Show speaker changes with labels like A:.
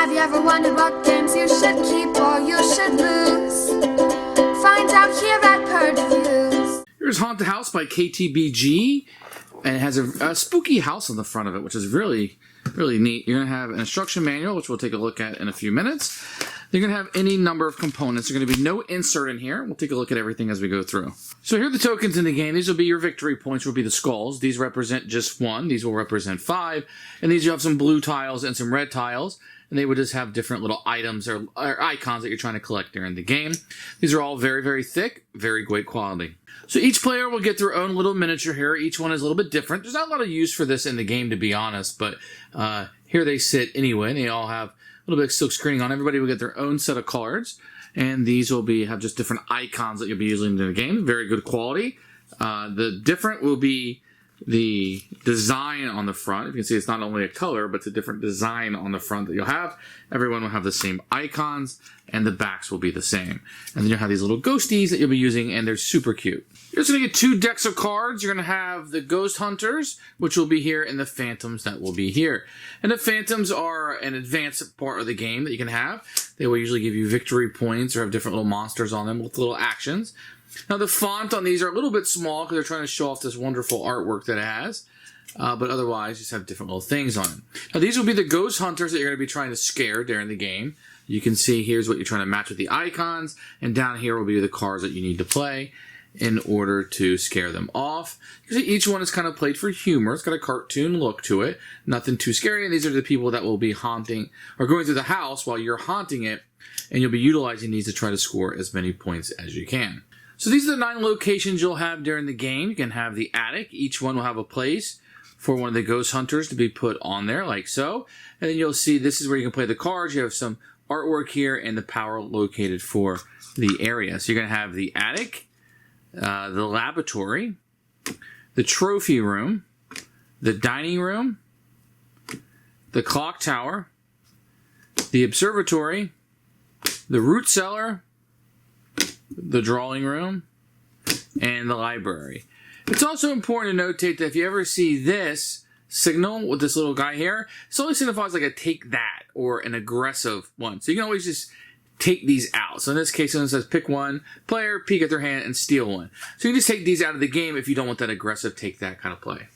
A: Have you ever wondered what games you should keep or you should lose? Find out here at Purge Reviews.
B: Here's Haunted House by KTBG, and it has a spooky house on the front of it, which is really neat. You're going to have an instruction manual, which we'll take a look at in a few minutes. You're going to have any number of components. There's going to be no insert in here. We'll take a look at everything as we go through. So here are the tokens in the game. These will be your victory points, will be the skulls. These represent just 1. These will represent 5. And these you have some blue tiles and some red tiles. And they would just have different little items or icons that you're trying to collect during the game. These are all very thick, very great quality. So each player will get their own little miniature here. Each one is a little bit different. There's not a lot of use for this in the game, to be honest, but here they sit anyway. They all have a little bit of silk screening on. Everybody will get their own set of cards, and these will have just different icons that you'll be using in the game. Very good quality. The different will be the design on the front. You can see it's not only a color, but it's a different design on the front that you'll have. Everyone will have the same icons, and the backs will be the same. And then you'll have these little ghosties that you'll be using, and they're super cute. You're just going to get 2 decks of cards. You're going to have the Ghost Hunters, which will be here, and the Phantoms that will be here. And the Phantoms are an advanced part of the game that you can have. They will usually give you victory points or have different little monsters on them with little actions. Now, the font on these are a little bit small because they're trying to show off this wonderful artwork that it has. But otherwise, just have different little things on them. Now, these will be the Ghost Hunters that you're going to be trying to scare during the game. You can see here's what you're trying to match with the icons. And down here will be the cards that you need to play in order to scare them off. You see, each one is kind of played for humor. It's got a cartoon look to it. Nothing too scary. And these are the people that will be haunting or going through the house while you're haunting it. And you'll be utilizing these to try to score as many points as you can. So these are the 9 locations you'll have during the game. You can have the attic. Each one will have a place for one of the Ghost Hunters to be put on there, like so. And then you'll see this is where you can play the cards. You have some artwork here and the power located for the area. So you're going to have the attic, the laboratory, the trophy room, the dining room, the clock tower, the observatory, the root cellar, the drawing room, and the library. It's also important to notate that if you ever see this signal with this little guy here, it only signifies like a take that or an aggressive one. So you can always just take these out. So in this case, it says pick one, player, peek at their hand, and steal one. So you can just take these out of the game if you don't want that aggressive take that kind of play.